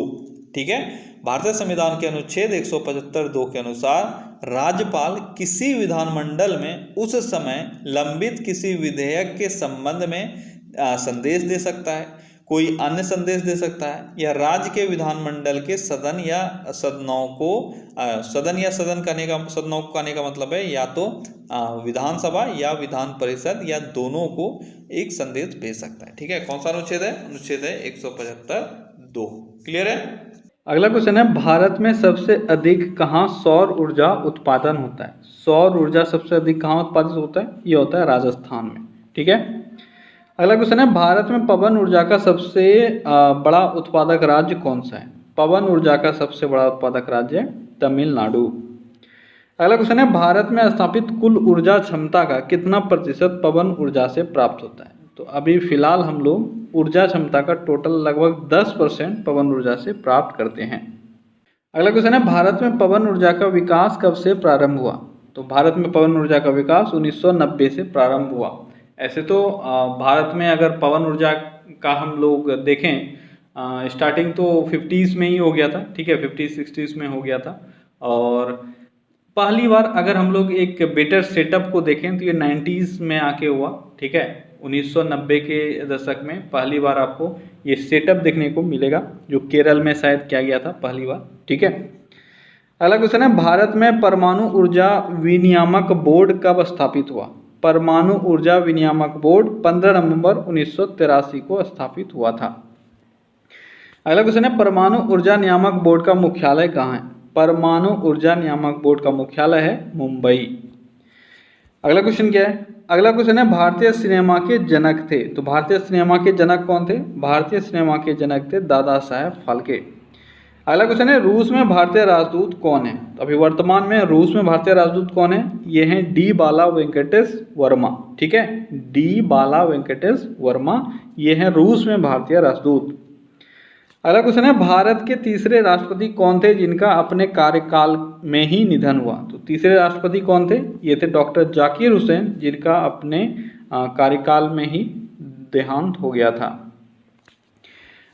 [SPEAKER 2] ठीक है। भारतीय संविधान के अनुच्छेद 175(2) के अनुसार राज्यपाल किसी विधानमंडल में उस समय लंबित किसी विधेयक के संबंध में संदेश दे सकता है, कोई अन्य संदेश दे सकता है, या राज्य के विधानमंडल के सदन या सदनों को सदन कहने का मतलब है या तो विधानसभा या विधान परिषद या दोनों को एक संदेश भेज सकता है, ठीक है। कौन सा अनुच्छेद है? अनुच्छेद है 175(2). क्लियर है।
[SPEAKER 1] अगला क्वेश्चन है, भारत में सबसे अधिक कहाँ सौर ऊर्जा उत्पादन होता है? सौर ऊर्जा सबसे अधिक कहाँ उत्पादित होता है? ये होता है राजस्थान में, ठीक है। अगला क्वेश्चन है, भारत में पवन ऊर्जा का सबसे बड़ा उत्पादक राज्य कौन सा है? पवन ऊर्जा का सबसे बड़ा उत्पादक राज्य है तमिलनाडु। अगला क्वेश्चन है, भारत में स्थापित कुल ऊर्जा क्षमता का कितना प्रतिशत पवन ऊर्जा से प्राप्त होता है? तो अभी फिलहाल हम लोग ऊर्जा क्षमता का टोटल लगभग 10% पवन ऊर्जा से प्राप्त करते हैं। अगला क्वेश्चन है, भारत में पवन ऊर्जा का विकास कब से प्रारंभ हुआ? तो भारत में पवन ऊर्जा का विकास 1990 से प्रारंभ हुआ। ऐसे तो भारत में अगर पवन ऊर्जा का हम लोग देखें, स्टार्टिंग तो 50s में ही हो गया था, ठीक है, 50s-60s में हो गया था। और पहली बार अगर हम लोग एक बेटर सेटअप को देखें तो ये 90s में आके हुआ, ठीक है। 1990 के दशक में पहली बार आपको ये सेटअप देखने को मिलेगा, जो केरल में शायद किया गया था पहली बार, ठीक है। अगला क्वेश्चन है, भारत में परमाणु ऊर्जा विनियामक बोर्ड कब स्थापित हुआ? परमाणु ऊर्जा विनियामक बोर्ड 15 नवंबर 1983 को स्थापित हुआ था। अगला क्वेश्चन है, परमाणु ऊर्जा नियामक बोर्ड का मुख्यालय कहाँ है? परमाणु ऊर्जा नियामक बोर्ड का मुख्यालय है मुंबई। अगला क्वेश्चन क्या है? अगला क्वेश्चन है, भारतीय सिनेमा के जनक थे। तो भारतीय सिनेमा के जनक कौन थे? भारतीय सिनेमा के जनक थे दादा साहेब फाल्के। अगला क्वेश्चन है, रूस में भारतीय राजदूत कौन है? तो अभी वर्तमान में रूस में भारतीय राजदूत कौन है? ये हैं डी बाला वेंकटेश वर्मा, ठीक है, डी बाला वेंकटेश वर्मा, ये हैं रूस में भारतीय राजदूत। अगला क्वेश्चन है, भारत के तीसरे राष्ट्रपति कौन थे जिनका अपने कार्यकाल में ही निधन हुआ? तो तीसरे राष्ट्रपति कौन थे? ये थे डॉक्टर जाकिर हुसैन, जिनका अपने कार्यकाल में ही देहांत हो गया था।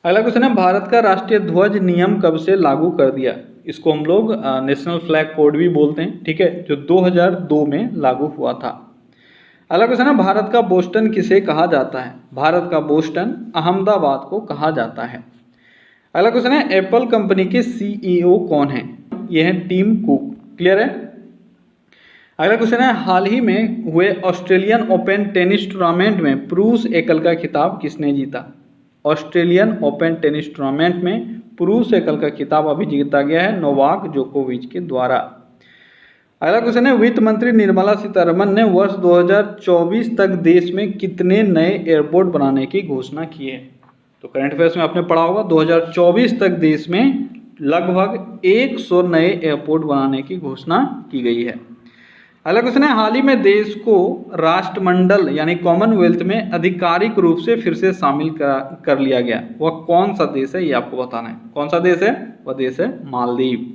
[SPEAKER 1] अगला क्वेश्चन है, भारत का राष्ट्रीय ध्वज नियम कब से लागू कर दिया? इसको हम लोग नेशनल फ्लैग कोड भी बोलते हैं, ठीक है, जो 2002 में लागू हुआ था। अगला क्वेश्चन है, भारत का बोस्टन किसे कहा जाता है? भारत का बोस्टन अहमदाबाद को कहा जाता है। अगला क्वेश्चन है, एप्पल कंपनी के CEO कौन हैं? ये हैं टिम कुक। क्लियर है। अगला क्वेश्चन है, हाल ही में हुए ऑस्ट्रेलियन ओपन टेनिस टूर्नामेंट में पुरुष एकल का खिताब किसने जीता? ऑस्ट्रेलियन ओपन टेनिस टूर्नामेंट में पुरुष एकल का खिताब अभी जीता गया है नोवाक जोकोविच के द्वारा। अगला क्वेश्चन है, वित्त मंत्री निर्मला सीतारमण ने वर्ष 2024 तक देश में कितने नए एयरपोर्ट बनाने की घोषणा की है? तो करंट अफेयर्स में आपने पढ़ा होगा 2024 तक देश में लगभग 100 नए एयरपोर्ट बनाने की घोषणा की गई है। अगला क्वेश्चन है, हाल ही में देश को राष्ट्रमंडल यानी कॉमनवेल्थ में आधिकारिक रूप से फिर से शामिल कर लिया गया, वह कौन सा देश है? ये आपको बताना है। कौन सा देश है? वह देश है मालदीव।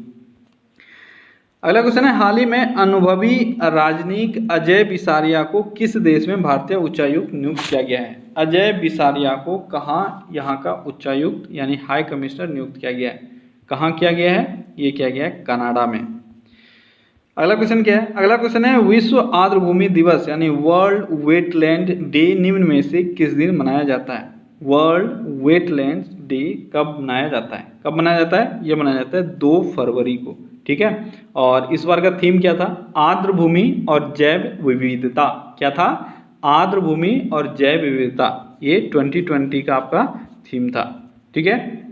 [SPEAKER 1] अगला क्वेश्चन है, हाल ही में अनुभवी राजनयिक अजय बिसारिया को किस देश में भारतीय उच्चायुक्त नियुक्त किया गया है? अजय बिसारिया को कहाँ यहाँ का उच्चायुक्त यानी हाई कमिश्नर नियुक्त किया गया है? कहाँ किया गया है? ये किया गया है कनाडा में। अगला क्वेश्चन क्या है? अगला क्वेश्चन है, विश्व आर्द्र भूमि दिवस यानी वर्ल्ड वेटलैंड डे निम्न में से किस दिन मनाया जाता है? वर्ल्ड वेटलैंड डे कब मनाया जाता है? कब मनाया जाता है? ये मनाया जाता है 2 फरवरी को, ठीक है। और इस बार का थीम क्या था? आर्द्र भूमि और जैव विविधता। क्या था? आर्द्र भूमि और जैव विविधता। ये 2020 का आपका थीम था, ठीक है।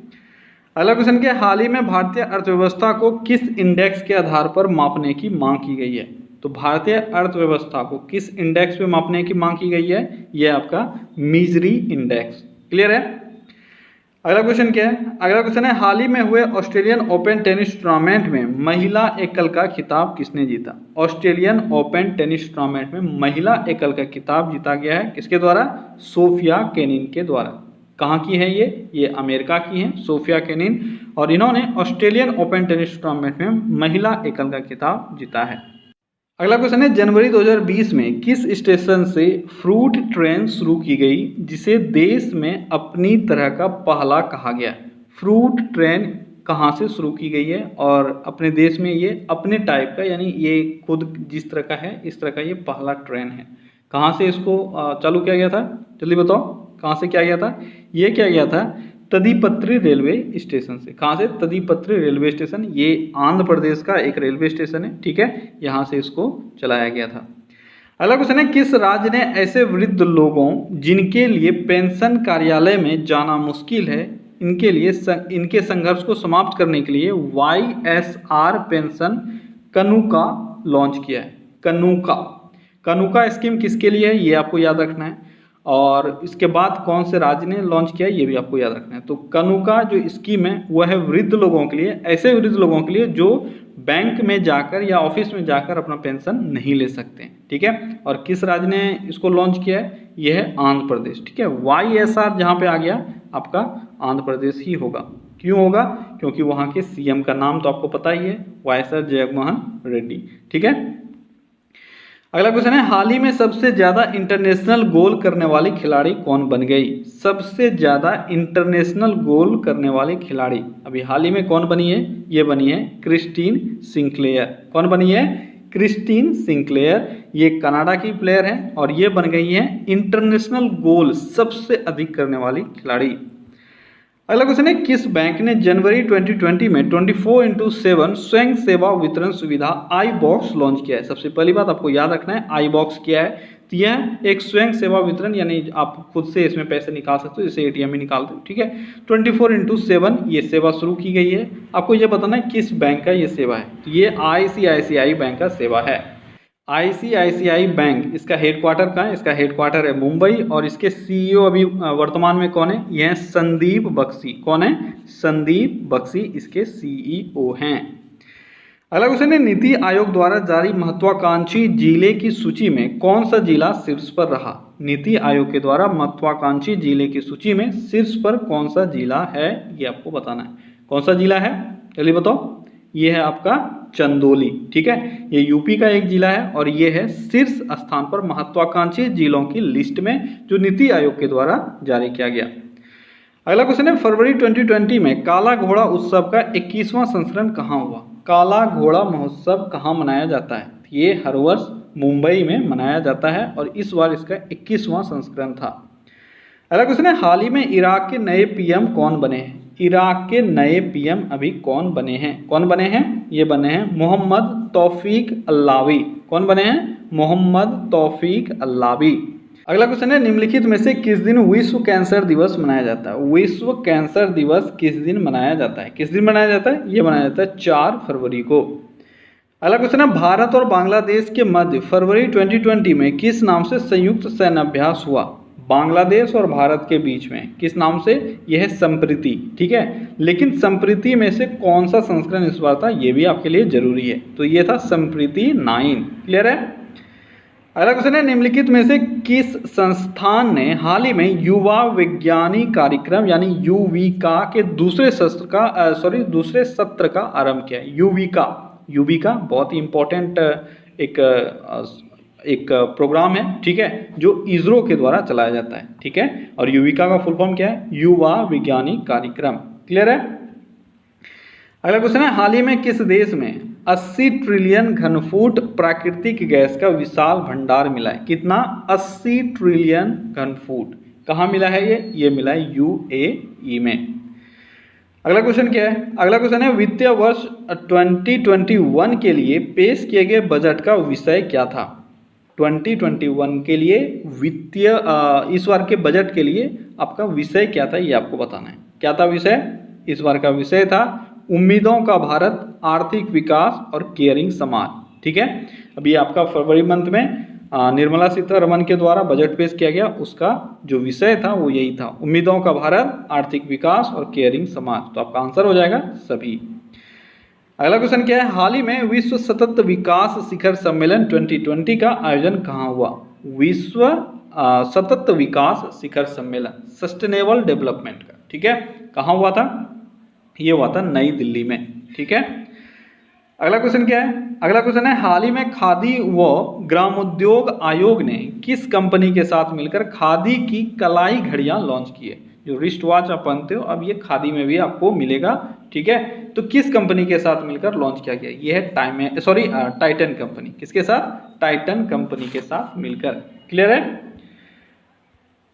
[SPEAKER 1] अगला क्वेश्चन क्या है, हाल ही में भारतीय अर्थव्यवस्था को किस इंडेक्स के आधार पर मापने की मांग की गई है? तो भारतीय अर्थव्यवस्था को किस इंडेक्स पे मापने की मांग की गई है? यह आपका मिजरी इंडेक्स। क्लियर है।
[SPEAKER 2] अगला क्वेश्चन क्या है? अगला क्वेश्चन है, हाल ही में हुए ऑस्ट्रेलियन ओपन टेनिस टूर्नामेंट में महिला एकल का खिताब किसने जीता? ऑस्ट्रेलियन ओपन टेनिस टूर्नामेंट में महिला एकल का खिताब जीता गया है किसके द्वारा? सोफिया केनिन के द्वारा। कहाँ की है ये अमेरिका की है, सोफिया केनिन, और इन्होंने ऑस्ट्रेलियन ओपन टेनिस टूर्नामेंट में महिला एकल का खिताब जीता है। अगला क्वेश्चन है, जनवरी 2020 में किस स्टेशन से फ्रूट ट्रेन शुरू की गई जिसे देश में अपनी तरह का पहला कहा गया? फ्रूट ट्रेन कहाँ से शुरू की गई है और अपने देश में ये अपने टाइप का, यानी ये खुद जिस तरह का है इस तरह का ये पहला ट्रेन है। कहाँ से इसको चालू किया गया था? जल्दी बताओ, कहाँ से किया गया था? ये किया गया था तदीपत्री रेलवे स्टेशन से। कहाँ से? तदीपत्री रेलवे स्टेशन, ये आंध्र प्रदेश का एक रेलवे स्टेशन है, ठीक है, यहाँ से इसको चलाया गया था। अगला क्वेश्चन है, किस राज्य ने ऐसे वृद्ध लोगों जिनके लिए पेंशन कार्यालय में जाना मुश्किल है इनके संघर्ष को समाप्त करने के लिए YSR पेंशन कनुका लॉन्च किया है? कनुका स्कीम किसके लिए है ये आपको याद रखना है, और इसके बाद कौन से राज्य ने लॉन्च किया ये भी आपको याद रखना है। तो कनुका जो स्कीम है वह है वृद्ध लोगों के लिए, ऐसे वृद्ध लोगों के लिए जो बैंक में जाकर या ऑफिस में जाकर अपना पेंशन नहीं ले सकते, ठीक है। और किस राज्य ने इसको लॉन्च किया है? यह है आंध्र प्रदेश, ठीक है। YSR जहाँ पे आ गया आपका आंध्र प्रदेश ही होगा। क्यों होगा? क्योंकि वहाँ के CM का नाम तो आपको पता ही है, YSR जगनमोहन रेड्डी, ठीक है। अगला क्वेश्चन है, हाल ही में सबसे ज्यादा इंटरनेशनल गोल करने वाली खिलाड़ी कौन बन गई? सबसे ज्यादा इंटरनेशनल गोल करने वाली खिलाड़ी अभी हाल ही में कौन बनी है? ये बनी है क्रिस्टीन सिंक्लेयर। कौन बनी है? Christine Sinclair. ये कनाडा की प्लेयर है और ये बन गई है इंटरनेशनल गोल सबसे अधिक करने वाली खिलाड़ी। अगला क्वेश्चन है, किस बैंक ने जनवरी 2020 में 24/7 स्वयं सेवा वितरण सुविधा iBox लॉन्च किया है? सबसे पहली बात आपको याद रखना है iBox क्या है। तो यह एक स्वयं सेवा वितरण, यानी आप खुद से इसमें पैसे निकाल सकते हो, जैसे ATM में निकालते हो, ठीक है। 24/7 ये सेवा शुरू की गई है। आपको ये बताना है किस बैंक का ये सेवा है। तो ये ICICI बैंक का सेवा है। ICICI बैंक, इसका हेडक्वार्टर कहाँ है? इसका हेडक्वार्टर है मुंबई, और इसके CEO अभी वर्तमान में कौन है? यह है संदीप बख्शी। कौन है? संदीप बख्शी इसके CEO हैं। अगला क्वेश्चन है, नीति आयोग द्वारा जारी महत्वाकांक्षी जिले की सूची में कौन सा जिला शीर्ष पर रहा? नीति आयोग के द्वारा महत्वाकांक्षी जिले की सूची में शीर्ष पर कौन सा जिला है ये आपको बताना है। कौन सा जिला है चलिए बताओ? ये है आपका चंदौली, ठीक है। ये यूपी का एक जिला है और ये है शीर्ष स्थान पर महत्वाकांक्षी जिलों की लिस्ट में जो नीति आयोग के द्वारा जारी किया गया। अगला क्वेश्चन है, फरवरी 2020 में काला घोड़ा उत्सव का 21वां संस्करण कहाँ हुआ? काला घोड़ा महोत्सव कहाँ मनाया जाता है? ये हर वर्ष मुंबई में मनाया जाता है और इस बार इसका 21वां संस्करण था। अगला क्वेश्चन है, हाल ही में इराक के नए PM कौन बने हैं? इराक के नए PM अभी कौन बने हैं? कौन बने हैं? ये बने हैं मोहम्मद तौफीक अल्लावी। कौन बने हैं? मोहम्मद तौफीक अल्लावी। अगला क्वेश्चन है, निम्नलिखित में से किस दिन विश्व कैंसर दिवस मनाया जाता है? विश्व कैंसर दिवस किस दिन मनाया जाता है? किस दिन मनाया जाता है? ये मनाया जाता है 4 फरवरी को। अगला क्वेश्चन है, भारत और बांग्लादेश के मध्य फरवरी 2020 में किस नाम से संयुक्त सैन्य अभ्यास हुआ? बांग्लादेश और भारत के बीच में किस नाम से? यह है संप्रीति, ठीक है। लेकिन संप्रीति में से कौन सा संस्करण इस बार था ये भी आपके लिए जरूरी है। तो ये था संप्रीति 9। क्लियर है? अगला क्वेश्चन है, निम्नलिखित में से किस संस्थान ने हाल ही में युवा वैज्ञानिक कार्यक्रम यानी युविका के दूसरे सत्र का आरंभ किया? युविका बहुत ही इंपॉर्टेंट एक प्रोग्राम है, ठीक है, जो इसरो के द्वारा चलाया जाता है, ठीक है। और युविका का फुल फॉर्म क्या है? युवा वैज्ञानिक कार्यक्रम। क्लियर है? अगला क्वेश्चन है, हाल ही में किस देश में 80 ट्रिलियन घनफुट प्राकृतिक गैस का विशाल भंडार मिला है? कितना? 80 ट्रिलियन घनफुट। कहाँ मिला है ये मिला है UAE में। अगला क्वेश्चन क्या है? अगला क्वेश्चन है, वित्तीय वर्ष 2021 के लिए पेश किए गए बजट का विषय क्या था? 2021 के लिए वित्तीय इस बार के बजट के लिए आपका विषय क्या था ये आपको बताना है। क्या था विषय? इस बार का विषय था उम्मीदों का भारत, आर्थिक विकास और केयरिंग समाज, ठीक है। अभी आपका फरवरी मंथ में
[SPEAKER 1] निर्मला सीतारमन के द्वारा बजट पेश किया गया, उसका जो विषय था वो यही था, उम्मीदों का भारत, आर्थिक विकास और केयरिंग समाज। तो आपका आंसर हो जाएगा सभी। अगला क्वेश्चन क्या है, हाल ही में विश्व सतत विकास शिखर सम्मेलन 2020 का आयोजन कहाँ हुआ? विश्व सतत विकास शिखर सम्मेलन, सस्टेनेबल डेवलपमेंट का, ठीक है, कहाँ हुआ था? ये हुआ था नई दिल्ली में, ठीक है। अगला क्वेश्चन क्या है, अगला क्वेश्चन है, हाल ही में खादी व ग्रामोद्योग आयोग ने किस कंपनी के साथ मिलकर खादी की कलाई घड़ियां लॉन्च की है? जो रिस्ट वॉच आप पहनते हो अब ये खादी में भी आपको मिलेगा, ठीक है। तो किस कंपनी के साथ मिलकर लॉन्च किया गया? ये है टाइटन कंपनी। किसके साथ? टाइटन कंपनी के साथ मिलकर। क्लियर है?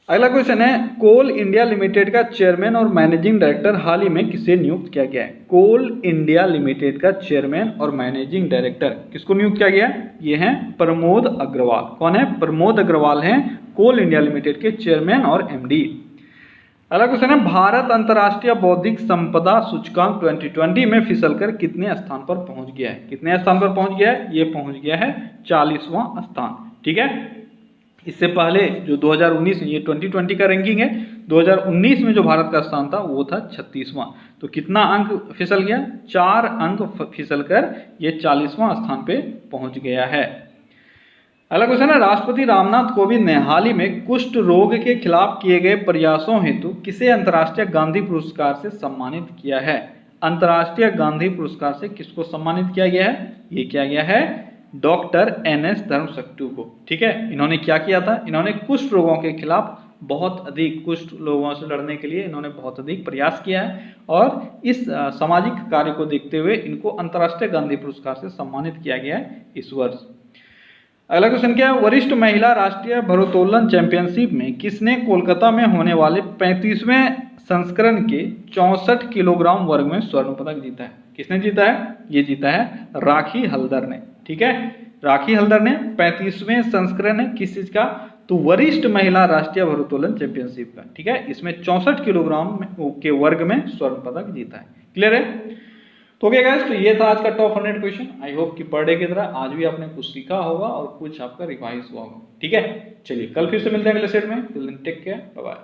[SPEAKER 1] अगला क्वेश्चन है, कोल इंडिया लिमिटेड का चेयरमैन और मैनेजिंग डायरेक्टर हाल ही में किसे नियुक्त किया गया है? कोल इंडिया लिमिटेड का चेयरमैन और मैनेजिंग डायरेक्टर किसको नियुक्त किया गया? ये हैं प्रमोद अग्रवाल। कौन है? प्रमोद अग्रवाल हैं कोल इंडिया लिमिटेड के चेयरमैन और एमडी। अगला क्वेश्चन है, भारत अंतर्राष्ट्रीय बौद्धिक संपदा सूचकांक 2020 में फिसलकर कितने स्थान पर पहुंच गया है? कितने स्थान पर पहुंच गया है? ये पहुंच गया है 40वां स्थान, ठीक है। इससे पहले जो 2019 ये 2020 का रैंकिंग है, 2019 में जो भारत का स्थान था वो था 36वां। तो कितना अंक फिसल गया? 4 अंक फिसलकर ये 40वां स्थान पे पहुंच गया है। अगला क्वेश्चन है, राष्ट्रपति रामनाथ कोविंद ने हाल ही में कुष्ठ रोग के खिलाफ किए गए प्रयासों हेतु किसे अंतर्राष्ट्रीय गांधी पुरस्कार से सम्मानित किया है? अंतर्राष्ट्रीय गांधी पुरस्कार से किसको सम्मानित किया गया है? ये किया गया है डॉक्टर NS धर्मशक्तु को, ठीक है। इन्होंने क्या किया था? इन्होंने कुष्ठ रोगों के खिलाफ बहुत अधिक, कुष्ठ लोगों से लड़ने के लिए इन्होंने बहुत अधिक प्रयास किया है और इस सामाजिक कार्य को देखते हुए इनको अंतर्राष्ट्रीय गांधी पुरस्कार से सम्मानित किया गया है इस वर्ष। अगला क्वेश्चन क्या है, वरिष्ठ महिला राष्ट्रीय भारोत्तोलन चैंपियनशिप में किसने कोलकाता में होने वाले 35वें संस्करण के 64 किलोग्राम वर्ग में स्वर्ण पदक जीता है? किसने जीता है? ये जीता है राखी हल्दर ने, ठीक है। राखी हल्दर ने 35वें संस्करण है किस चीज का? तो वरिष्ठ महिला राष्ट्रीय भारोत्तोलन चैंपियनशिप का, ठीक है। इसमें 64 किलोग्राम के वर्ग में स्वर्ण पदक जीता है। क्लियर है? तो ओके गाइस, तो ये था आज का टॉप 100 क्वेश्चन। आई होप कि पर डे की तरह आज भी आपने कुछ सीखा होगा और कुछ आपका रिवाइज हुआ होगा, ठीक है। चलिए कल फिर से मिलते हैं अगले सेट में। Till then take care, bye bye.